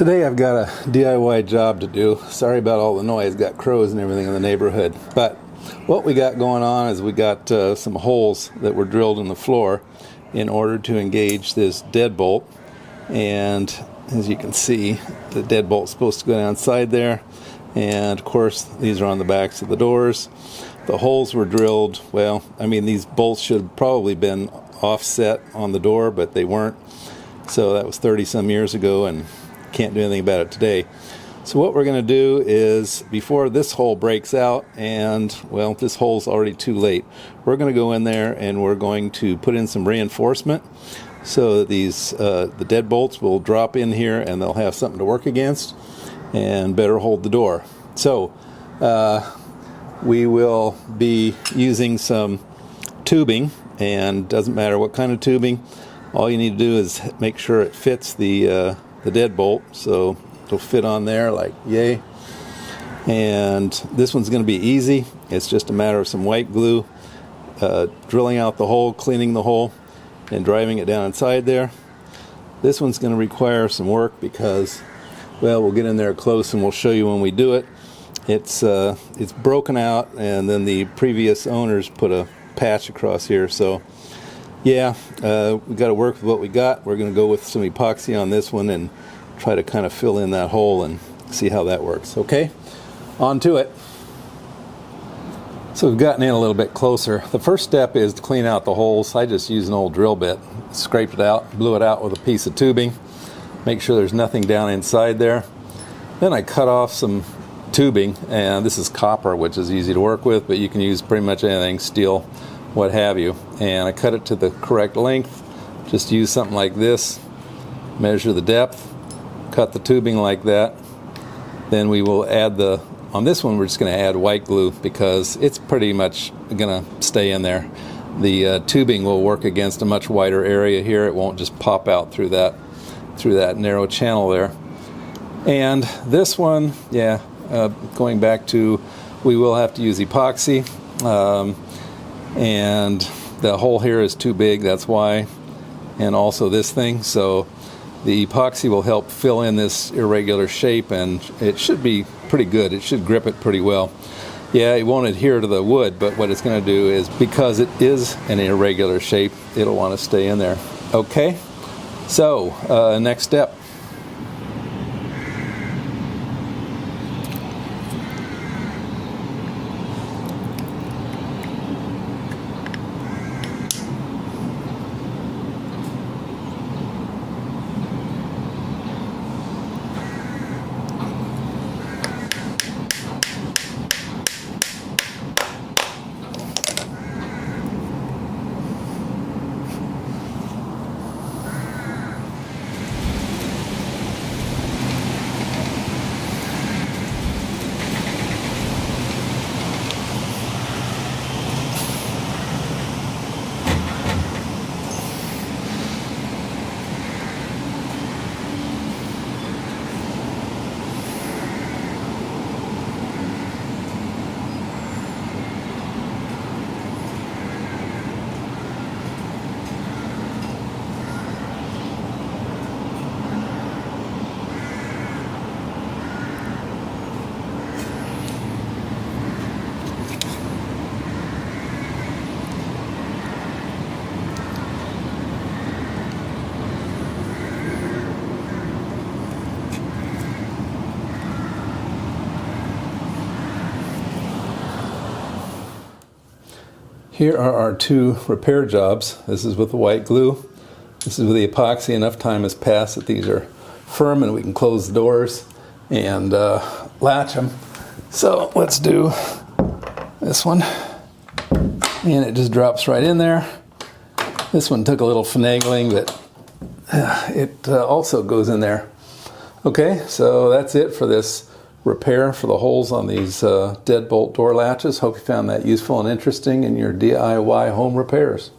Today I've got a DIY job to do. Sorry about all the noise, got crows and everything in the neighborhood. But what we got going on is we got some holes that were drilled in the floor in order to engage this deadbolt. And as you can see, the deadbolt's supposed to go down inside there. And of course, these are on the backs of the doors. The holes were drilled, well, I mean, these bolts should have probably been offset on the door, but they weren't. So that was 30 some years ago, and can't do anything about it today. So what we're going to do is, before this hole breaks out, and well, this hole's already too late, we're going to go in there and we're going to put in some reinforcement so that these the deadbolts will drop in here and they'll have something to work against and better hold the door. So we will be using some tubing, and doesn't matter what kind of tubing. All you need to do is make sure it fits the deadbolt, so it'll fit on there like yay. And this one's going to be easy. It's just a matter of some white glue, drilling out the hole, cleaning the hole, and driving it down inside there. This one's going to require some work because, well, we'll get in there close and we'll show you when we do it. It's broken out, and then the previous owners put a patch across here. So yeah, we got to work with what we got. We're going to go with some epoxy on this one and try to kind of fill in that hole and see how that works. Okay, on to it. So we've gotten in a little bit closer. The first step is to clean out the holes. I just used an old drill bit, scraped it out, blew it out with a piece of tubing, make sure there's nothing down inside there. Then I cut off some tubing, and this is copper, which is easy to work with, but you can use pretty much anything, steel, what have you. And I cut it to the correct length. Just use something like this, measure the depth, cut the tubing like that. Then we will add on this one we're just going to add white glue because it's pretty much going to stay in there. The tubing will work against a much wider area here. It won't just pop out through that narrow channel there. And this one, yeah, going back to, we will have to use epoxy. And the hole here is too big, that's why, and also this thing. So the epoxy will help fill in this irregular shape, and it should be pretty good. It should grip it pretty well. Yeah, it won't adhere to the wood, but what it's going to do is, because it is an irregular shape, it'll want to stay in there. Okay, so next step. Here are our two repair jobs. This is with the white glue. This is with the epoxy. Enough time has passed that these are firm and we can close the doors and latch them. So let's do this one. And it just drops right in there. This one took a little finagling, but it also goes in there. Okay, so that's it for this repair for the holes on these deadbolt door latches. Hope you found that useful and interesting in your DIY home repairs.